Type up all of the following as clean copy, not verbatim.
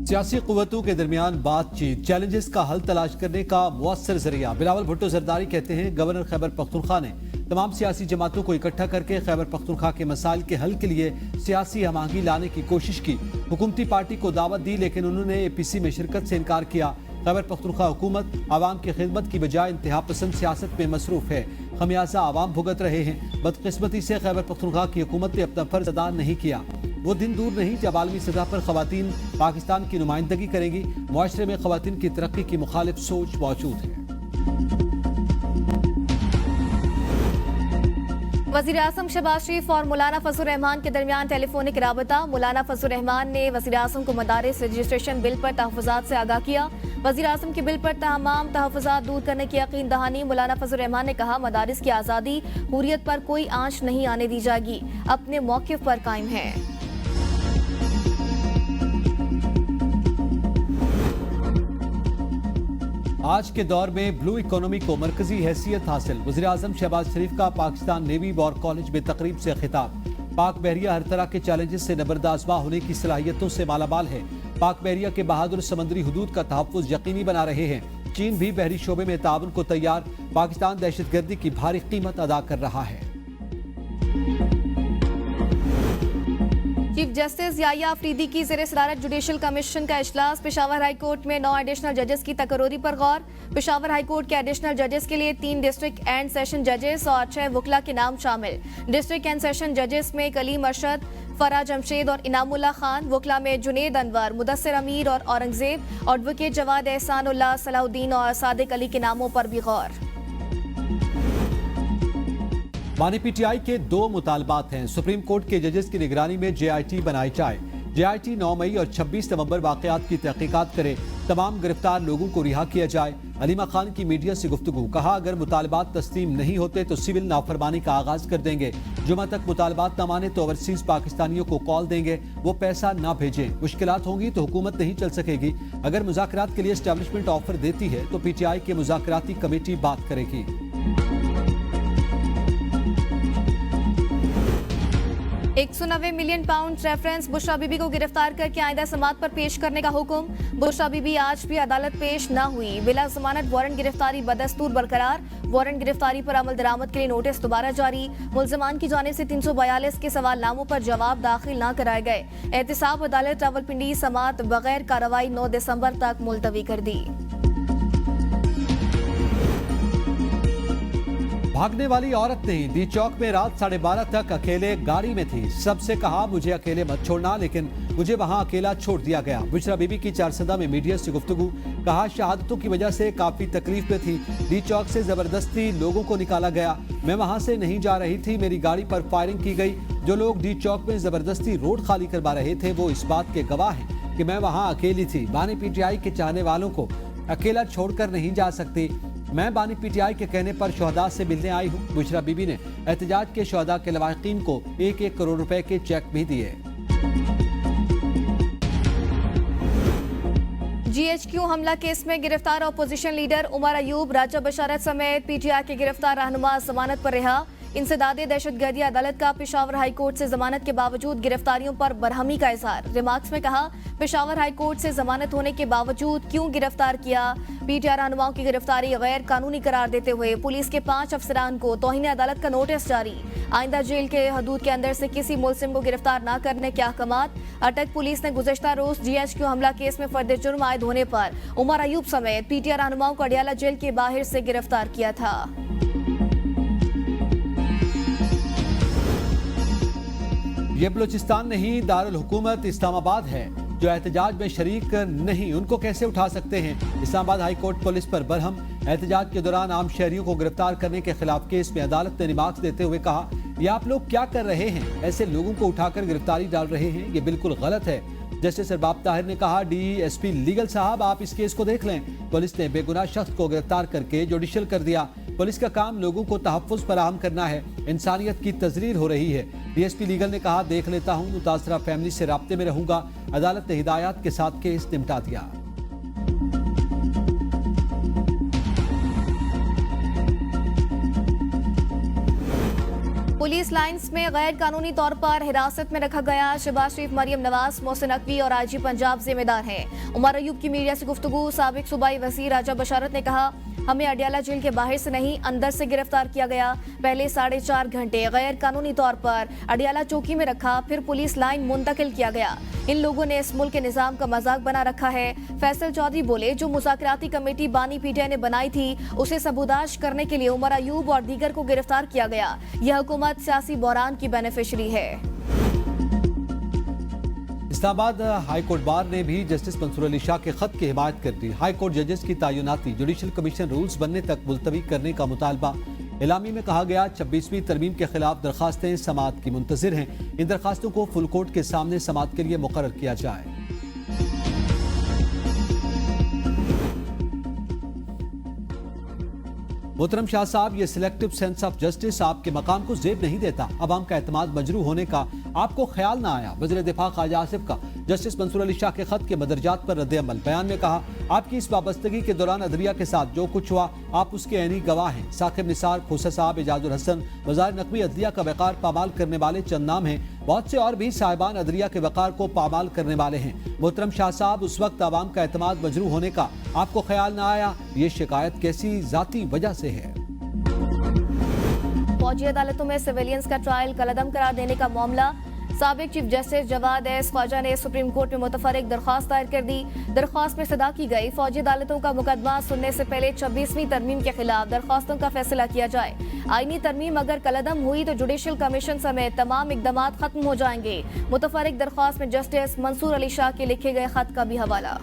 सियासी कुव्वतों के दरमियान बातचीत, चैलेंजेस का हल तलाश करने का मुअस्सर जरिया। बिलावल भुट्टो जरदारी कहते हैं गवर्नर खैबर पख्तूनख्वा ने तमाम सियासी जमातों को इकट्ठा करके खैबर पख्तूनख्वा के मसाइल के हल के लिए सियासी हमाहंगी लाने की कोशिश की। हुकूमती पार्टी को दावत दी लेकिन उन्होंने APC में शिरकत से इनकार किया। खैबर पख्तूनख्वा हुकूमत आवाम की खिदमत की बजाय इंतहा पसंद सियासत में मसरूफ है। खमियाजा आवाम भुगत रहे हैं। बदकिस्मती से खैबर पख्तूनख्वा की हुकूमत ने अपना फर्ज अदा नहीं किया। वो दिन दूर नहीं जब आलमी सतह पर खवातीन पाकिस्तान की नुमाइंदगी करेंगी। मुआशरे में खवातीन की तरक्की की मुखालिफ सोच मौजूद है। वज़ीर आज़म शहबाज शरीफ और मौलाना फजल रहमान के दरमियान टेलीफोनिक राबता। मौलाना फजल रहमान ने वज़ीर आज़म को मदारिस रजिस्ट्रेशन बिल पर तहफ़्फ़ुज़ात से आगाह किया। वज़ीर आज़म के बिल पर तमाम तहफ़्फ़ुज़ात दूर करने की यकीन दहानी। मौलाना फजल रहमान ने कहा मदारिस की आज़ादी हुर्रियत पर कोई आंच नहीं आने दी जाएगी, अपने मौक़िफ़ पर कायम है। आज के दौर में ब्लू इकोनॉमी को मरकजी हैसियत हासिल। वज़ीर आज़म शहबाज शरीफ का पाकिस्तान नेवी वॉर कॉलेज में तकरीब से खिताब। पाक बहरिया हर तरह के चैलेंजेस से नबरदाज़मा होने की सलाहियतों से मालामाल है। पाक बहरिया के बहादुर समंदरी हुदूद का तहफ़्फ़ुज़ यकीनी बना रहे हैं। चीन भी बहरी शोबे में ताउन को तैयार। पाकिस्तान दहशतगर्दी की भारी कीमत अदा कर रहा है। चीफ जस्टिस याया अफरीदी की ज़ेर सदारत जुडिशल कमीशन का इजलास। पेशावर हाई कोर्ट में 9 एडिशनल जजेस की तकर्री पर गौर। पेशावर हाई कोर्ट के एडिशनल जजेस के लिए 3 डिस्ट्रिक्ट एंड सेशन जजेस और 6 वकला के नाम शामिल। डिस्ट्रिक्ट एंड सेशन जजेस में कलीम अरशद, फरा जमशेद और इनामुल्लाह खान। वकला में जुनेद अनवर, मुदस्सिर अमीर और औरंगजेब। एडवोकेट जवाद एहसानुल्लाह, सलाहुद्दीन और सादिक अली के नामों पर भी गौर। मानी PTI के 2 मुतालबात हैं। सुप्रीम कोर्ट के जजेस की निगरानी में JIT बनाई जाए। JIT 9 मई और 26 नवंबर वाकयात की तहकीकात करे। तमाम गिरफ्तार लोगों को रिहा किया जाए। अलीमा खान की मीडिया से गुफ्तगू, कहा अगर मुतालबात तस्लीम नहीं होते तो सिविल नाफरमानी का आगाज कर देंगे। जुमा तक मुतालबात न माने तो ओवरसीज पाकिस्तानियों को कॉल देंगे, वो पैसा ना भेजें। मुश्किलात होंगी तो हुकूमत नहीं चल सकेगी। अगर मुज़ाकरात के लिए एस्टैब्लिशमेंट ऑफर देती है तो PTI के मुज़ाकराती कमेटी बात करेगी। 190 million pound reference. Bushra Bibi को गिरफ्तार करके आइंदा समात पर पेश करने का हुक्म। बुशरा बीबी आज भी अदालत पेश न हुई। बिला जमानत वारंट गिरफ्तारी बदस्तूर बरकरार। वारंट गिरफ्तारी पर अमल दरामद के लिए नोटिस दोबारा जारी। मुल्ज़िमान की जानिब से 342 के सवालनामों पर जवाब दाखिल न कराए गए। एहतसाब अदालत रावलपिंडी समात बगैर कार्रवाई 9 दिसंबर तक मुलतवी कर दी। भागने वाली औरत नहीं, डी चौक में रात 12:30 तक अकेले गाड़ी में थी। सबसे कहा मुझे अकेले मत छोड़ना, लेकिन मुझे वहां अकेला छोड़ दिया गया। बुशरा बीबी की चारसदा में मीडिया से गुफ्तगू, कहा शहादतों की वजह से काफी तकलीफ में थी। डी चौक से जबरदस्ती लोगों को निकाला गया। मैं वहां से नहीं जा रही थी, मेरी गाड़ी पर फायरिंग की गई। जो लोग डी चौक में जबरदस्ती रोड खाली करवा रहे थे वो इस बात के गवाह हैं कि मैं वहां अकेली थी। बानी PTI के चाहने वालों को अकेला छोड़कर नहीं जा सकती। मैं बानी PTI के कहने पर शहदा से मिलने आई हूँ। बुशरा बीबी ने एहतजाज के शहदा के लवाहिकीन को 1-1 करोड़ रुपए के चेक भी दिए। GHQ हमला केस में गिरफ्तार अपोजिशन लीडर उमर अयूब, राजा बशारत समेत PTI के गिरफ्तार रहनुमा जमानत पर रिहा। इंसदादे दहशतगर्दी अदालत का पेशावर हाई कोर्ट से जमानत के बावजूद गिरफ्तारियों पर बरहमी का इजहार। रिमार्क्स में कहा पेशावर हाई कोर्ट से जमानत होने के बावजूद क्यों गिरफ्तार किया। PTI रहनुमाओं की गिरफ्तारी गैर कानूनी करार देते हुए पुलिस के 5 अफसरान को तौहीन अदालत का नोटिस जारी। आइंदा जेल के हदूद के अंदर से किसी मुल्जिम को गिरफ्तार न करने के अहकामात। अटक पुलिस ने गुज़श्ता रोज GHQ हमला केस में फर्द जुर्म आयद होने पर उमर अयूब समेत PTI रहनुमाओं को अडियाला जेल के बाहर से गिरफ्तार किया था। ये बलूचिस्तान नहीं, दारुल हुकूमत इस्लामाबाद है। जो एहतजाज में शरीक नहीं उनको कैसे उठा सकते हैं। इस्लामाबाद हाई कोर्ट पुलिस पर बरहम। एहतजाज के दौरान आम शहरियों को गिरफ्तार करने के खिलाफ केस में अदालत ने रिमार्क्स देते हुए कहा ये आप लोग क्या कर रहे हैं, ऐसे लोगों को उठाकर गिरफ्तारी डाल रहे हैं, ये बिल्कुल गलत है। जस्टिस अरबाब ताहिर ने कहा DSP लीगल साहब आप इस केस को देख लें। पुलिस ने बेगुनाह शख्स को गिरफ्तार करके जुडिशल कर दिया। पुलिस का काम लोगों को तहफ़्फ़ुज़ फराहम करना है। इंसानियत की तज़रीर हो रही है। DSP लीगल ने कहा देख लेता हूँ, मुतासरा फैमिली से राब्ते में रहूंगा। अदालत ने हिदायत के साथ केस निपटा दिया। पुलिस लाइंस में गैर कानूनी तौर पर हिरासत में रखा गया शहबाज शरीफ, मरियम नवाज, मोहसिन नकवी और आईजी पंजाब जिम्मेदार हैं। उमर अयूब की मीडिया से गुफ्तगू। साबिक सूबाई वज़ीर राजा बशारत ने कहा, हमें अडियाला जेल के बाहर से नहीं अंदर से गिरफ्तार किया गया। पहले 4.5 घंटे गैर कानूनी तौर पर अडियाला चौकी में रखा, फिर पुलिस लाइन मुंतकिल किया गया। इन लोगों ने इस मुल्क के निजाम का मजाक बना रखा है। फैसल चौधरी बोले, जो मुज़ाकराती कमेटी बानी पीटीआई ने बनाई थी उसे सबूदाश करने के लिए उमर अयूब और दीगर को गिरफ्तार किया गया। यह हुकूमत सियासी बहरान की बेनिफिशरी है। इस्लामाबाद हाई कोर्ट बार ने भी जस्टिस मंसूर अली शाह के खत की हिमायत कर दी। हाई कोर्ट जजेस की तैनाती जुडिशल कमीशन रूल्स बनने तक मुलतवी करने का मुतालबा। इलामी में कहा गया, 26वीं तरमीम के खिलाफ दरखास्तें समाअत की मुंतजिर हैं। इन दरखास्तों को फुल कोर्ट के सामने समाअत के लिए मुकर्रर किया जाए। मोहतरम शाह साहब, ये सिलेक्टिव सेंस ऑफ जस्टिस आपके मकाम को जेब नहीं देता। अवाम का एतमाद मजरू होने का आपको ख्याल ना आया। वज़ीर दिफा ख्वाजा आसिफ का जस्टिस मंसूर अली शाह के खत के मदरजात पर रद्द-ए-अमल। बयान में कहा, आपकी इस वाबस्तगी के दौरान अदलिया के साथ जो कुछ हुआ आप उसके ऐनी गवाह हैं। साकिब निसार, खोसा साहब, एजाजुल हसन, वज़ार नकवी अदलिया का वक़ार पामाल करने वाले चंद नाम हैं। बहुत से और भी साहिबान अदलिया के वक़ार को पामाल करने वाले हैं। मोहतरम शाह साहब, उस वक्त आवाम का एतमाद मजरू होने का आपको ख्याल ना आया। ये शिकायत कैसी ज़ाती वजह से है? फौजी अदालतों में सिविलियंस का ट्रायल कलअदम करार देने का मामला। साबिक chief justice Jawwad S Khawaja ने सुप्रीम कोर्ट में मुतफर्रिक दरख्वास्त दायर कर दी। दरख्वास्त में सदा की गई फौजी अदालतों का मुकदमा सुनने से पहले 26वीं तरमीम के खिलाफ दरख्वास्तों का फैसला किया जाए। आईनी तरमीम अगर कलअदम हुई तो जुडिशल कमीशन समेत तमाम इकदाम खत्म हो जाएंगे। मुतफर्रिक दरख्वास्त में जस्टिस मंसूर अली शाह के लिखे गए खत का भी हवाला।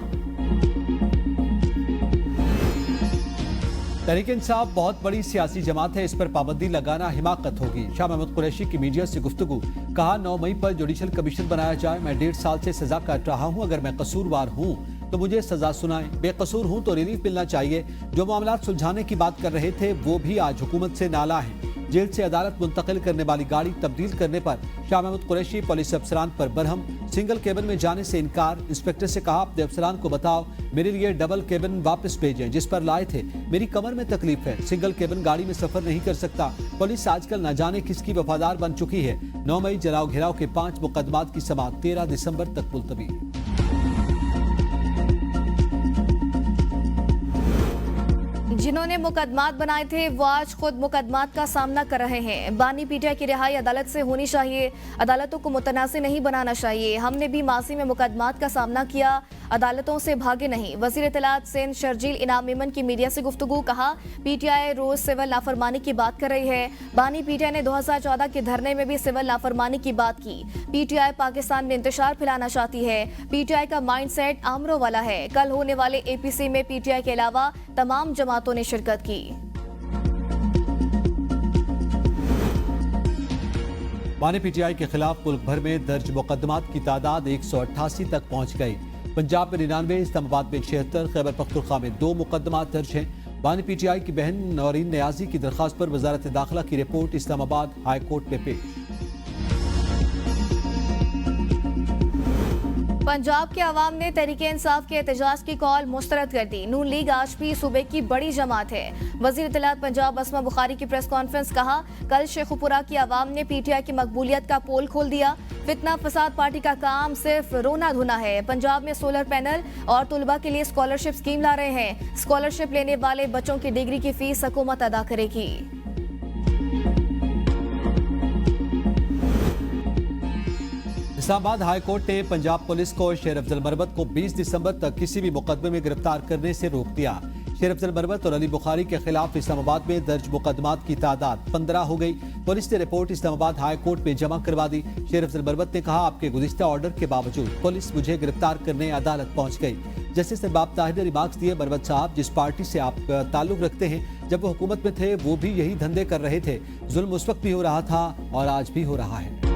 तहरीक इंसाफ बहुत बड़ी सियासी जमात है, इस पर पाबंदी लगाना हिमाकत होगी। शाह महमूद कुरैशी की मीडिया से गुफ्तगू। कहा, 9 मई पर जुडिशल कमीशन बनाया जाए। मैं 1.5 साल से सजा काट रहा हूँ। अगर मैं कसूरवार हूँ तो मुझे सजा सुनाएं, बेकसूर हूँ तो रिलीफ मिलना चाहिए। जो मामला सुलझाने की बात कर रहे थे वो भी आज हुकूमत से नाला है। जेल से अदालत मुंतकिल करने वाली गाड़ी तब्दील करने पर शाह महमूद कुरैशी पुलिस अफसरान पर बरहम। सिंगल केबिन में जाने से इनकार। इंस्पेक्टर से कहा, अपने अफसरान को बताओ मेरे लिए डबल केबिन वापस भेजें जिस पर लाए थे। मेरी कमर में तकलीफ है, सिंगल केबिन गाड़ी में सफर नहीं कर सकता। पुलिस आजकल न जाने किसकी वफादार बन चुकी है। 9 मई जलाओ घेराव के 5 मुकदमात की समाअत 13 दिसंबर तक मुलतवी। जिन्होंने मुकदमात बनाए थे वो आज खुद मुकदमात का सामना कर रहे हैं। बानी पीटीआई की रिहाई अदालत से होनी चाहिए, अदालतों को मुतनाज़िर नहीं बनाना चाहिए। हमने भी माजी में मुकदमात का सामना किया, अदालतों से भागे नहीं। वज़ीर इत्तलात सिंध शर्जील इनाम मेमन की मीडिया से गुफ्तगू। कहा, पीटीआई रोज सिविल नाफरमानी की बात कर रही है। बानी पीटीआई ने 2014 के धरने में भी सिविल नाफरमानी की बात की। पीटीआई पाकिस्तान में इंतशार फैलाना चाहती है। पीटीआई का माइंडसेट आमरों वाला है। कल होने वाले एपीसी में पीटीआई के अलावा तमाम जमातों ने शिरकत की। बानी पीटीआई के खिलाफ मुल्क भर में दर्ज मुकदमात की तादाद 188 तक पहुंच गई। पंजाब में 99, इस्लामाबाद में 76, खैबर पख्तूनख्वा में 2 मुकदमात दर्ज हैं। बानी पीटीआई की बहन नौरीन नियाजी की दरखास्त पर वजारत दाखिला की रिपोर्ट इस्लामाबाद हाई कोर्ट में पेश। पंजाब के अवाम ने तहरीके इंसाफ के एहतजाज की कॉल मुस्तरद कर दी। नून लीग आज भी सूबे की बड़ी जमात है। वज़ीर इत्तलात पंजाब अस्मा बुखारी की प्रेस कॉन्फ्रेंस। कहा, कल शेखुपुरा की अवाम ने पीटीआई की मकबूलियत का पोल खोल दिया। फितना फसाद पार्टी का काम सिर्फ रोना धोना है। पंजाब में सोलर पैनल और तुलबा के लिए स्कॉलरशिप स्कीम ला रहे हैं। स्कॉलरशिप लेने वाले बच्चों की डिग्री की फीस हुकूमत अदा करेगी। इस्लामाबाद हाई कोर्ट ने पंजाब पुलिस को शेर अफजल मरवत को 20 दिसंबर तक किसी भी मुकदमे में गिरफ्तार करने से रोक दिया। शेर अफजल मरवत और अली बुखारी के खिलाफ इस्लामाबाद में दर्ज मुकदमात की तादाद 15 हो गई। पुलिस ने रिपोर्ट इस्लामाबाद हाई कोर्ट में जमा करवा दी। शेर अफजल मरवत ने कहा, आपके गुज़िश्ता ऑर्डर के बावजूद पुलिस मुझे गिरफ्तार करने अदालत पहुंच गई। जस्टिस अरबाब ताहिर ने रिमार्क्स दिए, मरवत साहब जिस पार्टी से आप ताल्लुक रखते हैं जब वो हुकूमत में थे वो भी यही धंधे कर रहे थे। जुल्म उस वक्त भी हो रहा था और आज भी हो रहा है।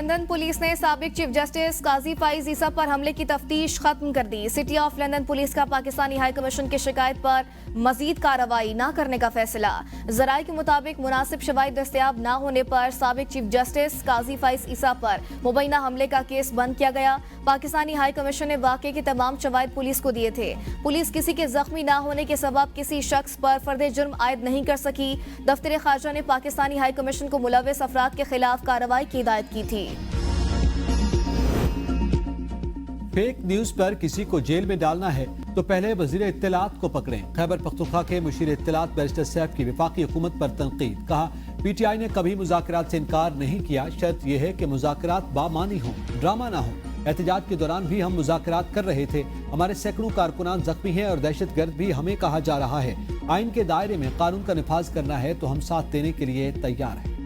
लंदन पुलिस ने साबिक चीफ जस्टिस काजी फाइज ईसा पर हमले की तफ्तीश खत्म कर दी। सिटी ऑफ लंदन पुलिस का पाकिस्तानी हाई कमीशन की शिकायत पर मजीद कार्रवाई न करने का फैसला। जराये के मुताबिक मुनासिब शवाहिद दस्तयाब न होने पर साबिक चीफ जस्टिस काजी फाइज ईसा पर मुबैना हमले का केस बंद किया गया। पाकिस्तानी हाई कमीशन ने वाकये के तमाम शवाहिद पुलिस को दिए थे। पुलिस किसी के जख्मी न होने के सबब किसी शख्स पर फर्द जुर्म आयद नहीं कर सकी। दफ्तर खारजा ने पाकिस्तानी हाई कमीशन को मुलव्वस अफराद के खिलाफ कार्रवाई की हिदायत की थी। फेक न्यूज पर किसी को जेल में डालना है तो पहले वजीर इत्तलात को पकड़ें। खैबर पख्तूनख्वा के मुशीर इत्तलात बैरिस्टर सैफ की वफाकी हुकूमत पर तनकीद। कहा, पीटीआई ने कभी मुज़ाकरात से इनकार नहीं किया, शर्त यह है कि मुज़ाकरात बामानी हो, ड्रामा ना हो। एहतजाज के दौरान भी हम मुज़ाकरात कर रहे थे। हमारे सैकड़ों कारकुनान जख्मी हैं और दहशतगर्द भी हमें कहा जा रहा है। आइन के दायरे में कानून का निफाज करना है तो हम साथ देने के लिए तैयार हैं।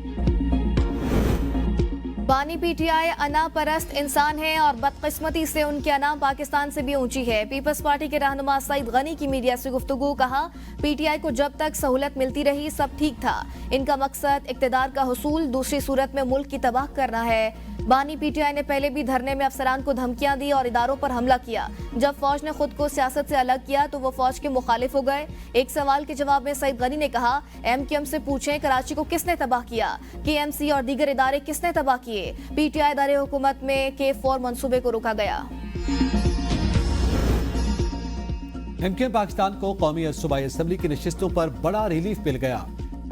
बानी पीटीआई अना परस्त इंसान है और बदकिस्मती से उनकी अना पाकिस्तान से भी ऊंची है। पीपल्स पार्टी के रहनुमा सईद गनी की मीडिया से गुफ्तगू। कहा, पीटीआई को जब तक सहूलत मिलती रही सब ठीक था। इनका मकसद इक्तदार का हुसूल, दूसरी सूरत में मुल्क की तबाह करना है। बानी पीटीआई ने पहले भी धरने में अफसरान को धमकियां दी और इदारों पर हमला किया। जब फौज ने खुद को सियासत से अलग किया तो वो फौज के मुखालिफ हो गए। एक सवाल के जवाब में सईद गनी ने कहा, एमक्यूएम से पूछें कराची को किसने तबाह किया, केएमसी और दीगर इदारे किसने तबाह किए। पीटीआई दायरे हुकूमत में K4 मंसूबे को रोका गया। एमक्यूएम पाकिस्तान को कौमी सूबाई असम्बली की नशिस्तों पर बड़ा रिलीफ मिल गया।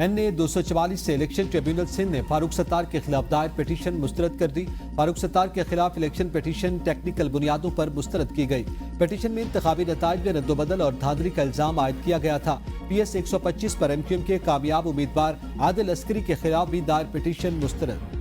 NA 244 से इलेक्शन ट्रिब्यूनल सिंध ने फारूक सत्तार के खिलाफ दायर पिटीशन मुस्तरद कर दी। फारूक सत्तार के खिलाफ इलेक्शन पिटीशन टेक्निकल बुनियादों पर मुस्तरद की गई। पिटीशन में इंतखाबी नताइज में रद्दोबदल और धांधली का इल्जाम आयद किया गया था। PS 125 पर एमक्यूएम के कामयाब उम्मीदवार आदिल अस्करी के खिलाफ भी दायर पिटीशन मुस्तरद।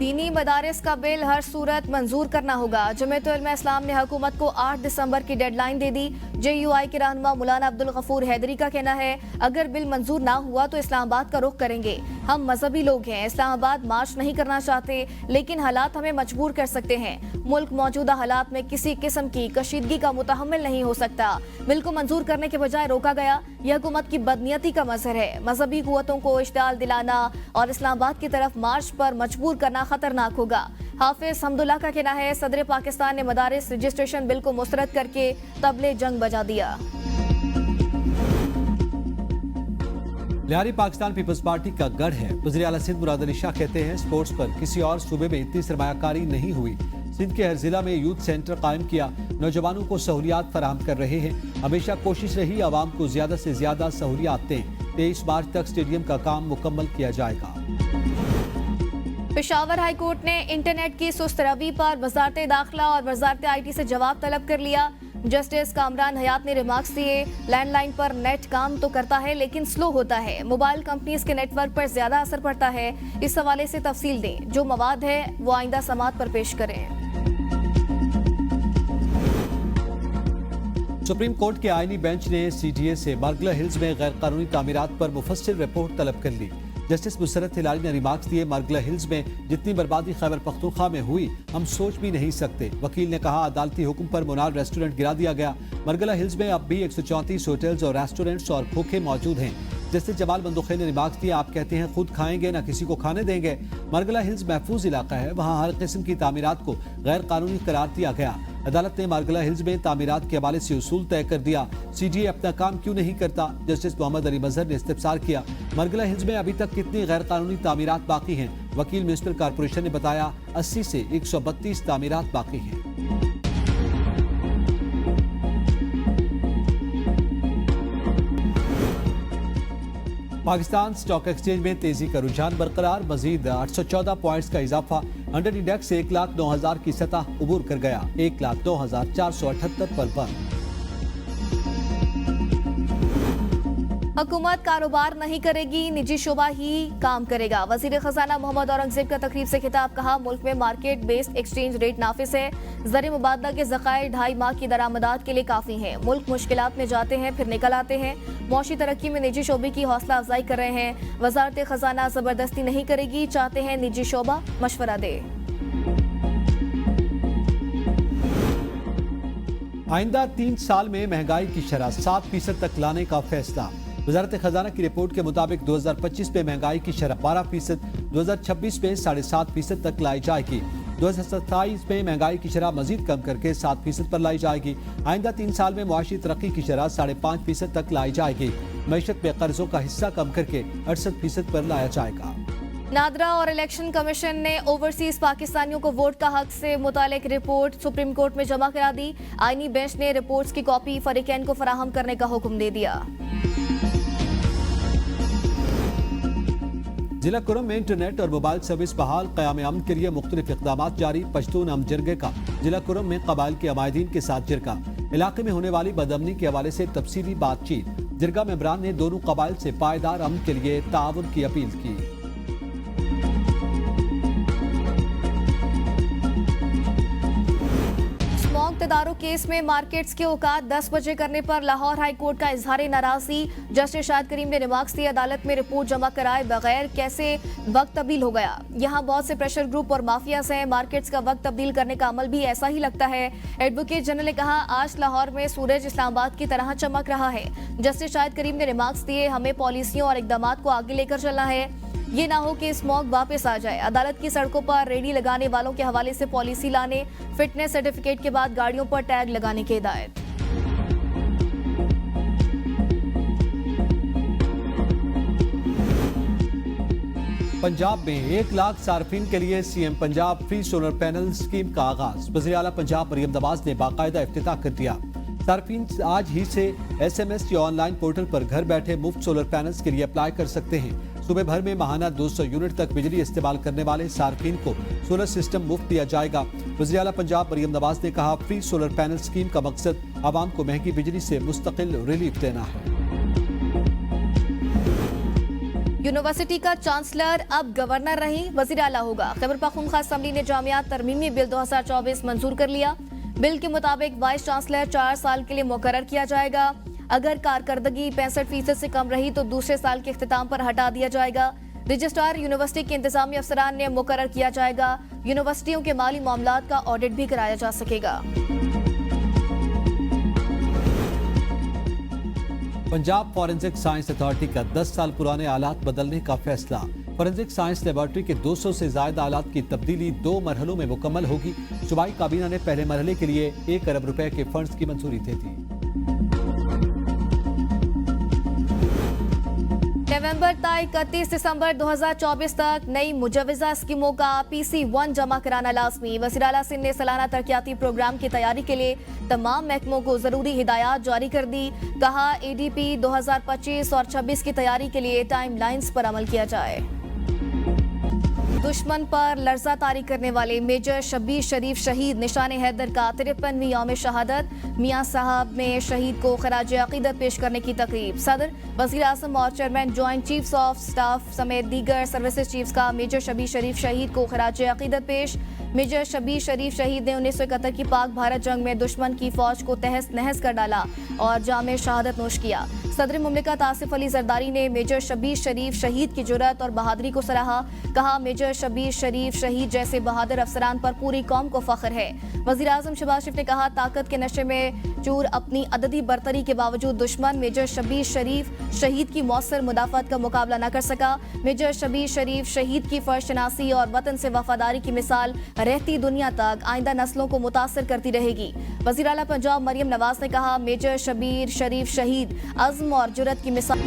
दीनी मदारिस का बिल हर सूरत मंजूर करना होगा। जमीयत उलमा इस्लाम ने हुकूमत को 8 दिसंबर की डेडलाइन दे दी। JUI के रहनुमा मौलाना अब्दुल गफूर हैदरी का कहना है, अगर बिल मंजूर ना हुआ तो इस्लामाबाद का रुख करेंगे। हम मजहबी लोग हैं, इस्लामाबाद मार्च नहीं करना चाहते, लेकिन हालात हमें मजबूर कर सकते हैं। मुल्क मौजूदा हालात में किसी किस्म की कशीदगी का मुतहम्मिल नहीं हो सकता। बिल को मंजूर करने के बजाय रोका गया। यह हुकूमत की बदनीयती का मजहर है। मजहबी कुव्वतों को इश्तिआल दिलाना और इस्लामाबाद की तरफ मार्च पर मजबूर करना खतरनाक होगा। हाफिज हमदुल्ला का कहना है, सदर पाकिस्तान ने मदारिस रजिस्ट्रेशन बिल को मुस्तरद करके तबले जंग बजा दिया। लिहारी पाकिस्तान पीपल्स पार्टी का गढ़ है। वज़ीर आला सिंध मुराद अली शाह कहते हैं, स्पोर्ट्स पर किसी और सूबे में इतनी सरमायाकारी नहीं हुई। सिंध के हर जिला में यूथ सेंटर कायम किया, नौजवानों को सहूलियात फराहम कर रहे हैं। हमेशा कोशिश रही आवाम को ज्यादा से ज्यादा सहूलियात दें। 23 मार्च तक स्टेडियम का काम मुकम्मल किया जाएगा। पेशावर हाई कोर्ट ने इंटरनेट की सुस्त रवि पर वजारत दाखिला और वजारत IT से जवाब तलब कर लिया। जस्टिस कामरान हयात ने रिमार्क्स दिए, लैंडलाइन पर नेट काम तो करता है लेकिन स्लो होता है। मोबाइल कंपनीज के नेटवर्क पर ज्यादा असर पड़ता है। इस हवाले से तफसील दें। जो मवाद है वो आइंदा समात पर पेश करें। सुप्रीम कोर्ट के आईनी बेंच ने CGA से मार्गला हिल्स में गैर कानूनी तामीरात पर मुफस्सिल रिपोर्ट तलब कर ली। जस्टिस मुसरत हिलाली ने रिमार्क्स दिए, मार्गला हिल्स में जितनी बर्बादी खैबर पख्तूनख्वा में हुई हम सोच भी नहीं सकते। वकील ने कहा, अदालती हुक्म पर मुनार रेस्टोरेंट गिरा दिया गया। मार्गला हिल्स में अब भी 134 होटल्स और रेस्टोरेंट्स और खोखे मौजूद हैं। जस्टिस जमाल बंदुखे ने रिमार्क्स दिया, आप कहते हैं खुद खाएंगे ना किसी को खाने देंगे। मार्गला हिल्स महफूज इलाका है, वहाँ हर किस्म की तामीरात को गैर कानूनी करार दिया गया। अदालत ने मार्गला हिल्स में तामीरात के हवाले से उसूल तय कर दिया। CGA अपना काम क्यों नहीं करता? जस्टिस मोहम्मद अली मजहर ने इस्तिफसार किया। मार्गला हिल्स में अभी तक कितनी गैर कानूनी तामीरात बाकी हैं? वकील म्युनिसिपल कॉर्पोरेशन ने बताया 80 से 132 तामीरात बाकी हैं। पाकिस्तान स्टॉक एक्सचेंज में तेजी का रुझान बरकरार, मजीद 814 पॉइंट्स का इजाफा। 100 इंडेक्स 1,09,000 की सतह उबूर कर गया, 1,09,478 पर बंद। हुकूमत कारोबार नहीं करेगी, निजी शोबा ही काम करेगा। वजीर खजाना मोहम्मद औरंगजेब का तकरीब से खिताब। कहा, मुल्क में market based exchange rate Nafis है। ज़र मुबादला के ज़खायर 2.5 माह की दरामदात के लिए काफ़ी हैं। मुल्क मुश्किलात में जाते हैं फिर निकल आते हैं। मौशी तरक्की में निजी शोबे की हौसला अफजाई कर रहे हैं। वजारत खजाना जबरदस्ती नहीं करेगी, चाहते हैं निजी शोबा मशवरा दे। आइंदा 3 साल में महंगाई की शरह 7% तक लाने का फैसला। वजारत खजाना की रिपोर्ट के मुताबिक 2025 में महंगाई की शरह 12%, 2026 में 7.5% तक लाई जाएगी। 2027 में महंगाई की शरह मजीद कम करके 7% पर लाई जाएगी। आइंदा 3 साल में मुआशी तरक्की की शरह 5.5% तक लाई जाएगी। मईशत में कर्जों का हिस्सा कम करके 68% पर लाया जाएगा। नादरा और इलेक्शन कमीशन ने ओवरसीज पाकिस्तानियों को वोट का हक से मुतालिक रिपोर्ट सुप्रीम कोर्ट में जमा करा दी। आईनी बेंच ने रिपोर्ट्स की कॉपी फरीकैन को फराहम करने का हुक्म दे दिया। जिला कुरम में इंटरनेट और मोबाइल सर्विस बहाल, क़याम अमन के लिए मुख्तलिफ इक़दाम जारी। पश्तून अम जिरगे का जिला कुरम में कबाइल के अमायदीन के साथ जिरगा, इलाके में होने वाली बदअमनी के हवाले से तफसीली बातचीत। जिरगा मेंबरान ने दोनों कबाइल से पायदार अमन के लिए ताउन की अपील की। इक़्तिदारों केस में मार्केट्स के औकात 10 बजे करने पर लाहौर हाई कोर्ट का इजहार नाराजगी। जस्टिस शाहिद करीम ने रिमार्क्स दिए, अदालत में रिपोर्ट जमा कराए बगैर कैसे वक्त तब्दील हो गया। यहाँ बहुत से प्रेशर ग्रुप और माफियाज हैं, मार्केट्स का वक्त तब्दील करने का अमल भी ऐसा ही लगता है। एडवोकेट जनरल ने कहा, आज लाहौर में सूरज इस्लामाबाद की तरह चमक रहा है। जस्टिस शाहिद करीम ने रिमार्क्स दिए, हमें पॉलिसियों और इकदाम को आगे लेकर चलना है, ये ना हो कि स्मॉग वापस आ जाए। अदालत की सड़कों पर रेडी लगाने वालों के हवाले से पॉलिसी लाने, फिटनेस सर्टिफिकेट के बाद गाड़ियों पर टैग लगाने की हिदायत। पंजाब में 1 लाख सार्फिन के लिए CM Punjab free solar panel scheme का आगाज। वज़ीर आला पंजाब मरियम नवाज ने बाकायदा इफ्तिताह कर दिया। सार्फिन आज ही से SMS या ऑनलाइन पोर्टल पर घर बैठे मुफ्त सोलर पैनल्स के लिए अप्लाई कर सकते हैं। सुबह भर में माहाना 200 यूनिट तक बिजली इस्तेमाल करने वाले सार्फिन को सोलर सिस्टम मुफ्त दिया जाएगा। वज़ीर आला पंजाब मरियम नवाज ने कहा, फ्री सोलर पैनल स्कीम का मकसद आवाम को महंगी बिजली से मुस्तकिल रिलीफ देना है। यूनिवर्सिटी का चांसलर अब गवर्नर नहीं, वज़ीर आला होगा। खैबर पख्तूनख्वा असेंबली ने जामियात तरमीमी बिल 2024 मंजूर कर लिया। बिल के मुताबिक वाइस चांसलर 4 साल के लिए मुकर्रर किया जाएगा। अगर कारकर्दगी 65% से कम रही तो दूसरे साल के इख्तिताम पर हटा दिया जाएगा। रजिस्ट्रार यूनिवर्सिटी के इंतजामी अफसरान ने मुकर्रर किया जाएगा। यूनिवर्सिटियों के माली मामलात का ऑडिट भी कराया जा सकेगा। पंजाब फॉरेंसिक साइंस अथॉरिटी का 10 साल पुराने आलात बदलने का फैसला। फॉरेंसिक साइंस लेबॉर्ट्री के 200 से ज्यादा आलात की तब्दीली 2 मरहलों में मुकम्मल होगी। सूबाई काबीना ने पहले मरहले के लिए 1 अरब रुपए के फंड्स की मंजूरी दे दी। नवंबर ता 31 दिसंबर 2024 तक नई मुजवजा स्कीमों का PC1 जमा कराना लाजमी। वज़ीर आला सिंध ने सालाना तरक्याती प्रोग्राम की तैयारी के लिए तमाम महकमों को जरूरी हिदायत जारी कर दी। कहा, ADP 2025 और 26 की तैयारी के लिए टाइमलाइंस पर अमल किया जाए। दुश्मन पर लर्जा तारी करने वाले मेजर शब्बीर शरीफ शहीद निशान हैदर का 53वीं यौम शहादत। मियां साहब में शहीद को खराज अकीदत पेश करने की तकरीब। सदर, वज़ीर आज़म और chairman joint chiefs of staff समेत दीगर सर्विसेज चीफ्स का मेजर शब्बीर शरीफ शहीद को खराज अकीदत पेश। मेजर शब्बीर शरीफ शहीद ने 1971 की पाक भारत जंग में दुश्मन की फौज को तहस नहस कर डाला और जामे शहादत नोश किया। सदर मुमलिकत आसिफ अली जरदारी ने मेजर शब्बीर शरीफ शहीद की जुर्रत और बहादुरी को सराहा। कहा, मेजर शब्बीर शरीफ शहीद जैसे बहादुर अफसरान पर पूरी कौम को फख्र है। वज़ीर आज़म शहबाज शरीफ ने कहा, ताकत के नशे में चूर अपनी अददी बरतरी के बावजूद दुश्मन मेजर शब्बीर शरीफ शहीद की मौसर मुदाफत का मुकाबला न कर सका। मेजर शब्बीर शरीफ शहीद की फर्ज शनासी और वतन से वफादारी की मिसाल रहती दुनिया तक आइंदा नस्लों को मुतासर करती रहेगी। वज़ीर आला पंजाब मरियम नवाज ने कहा, मेजर शब्बीर शरीफ शहीद अज़्म और जुर्रत की मिसाल।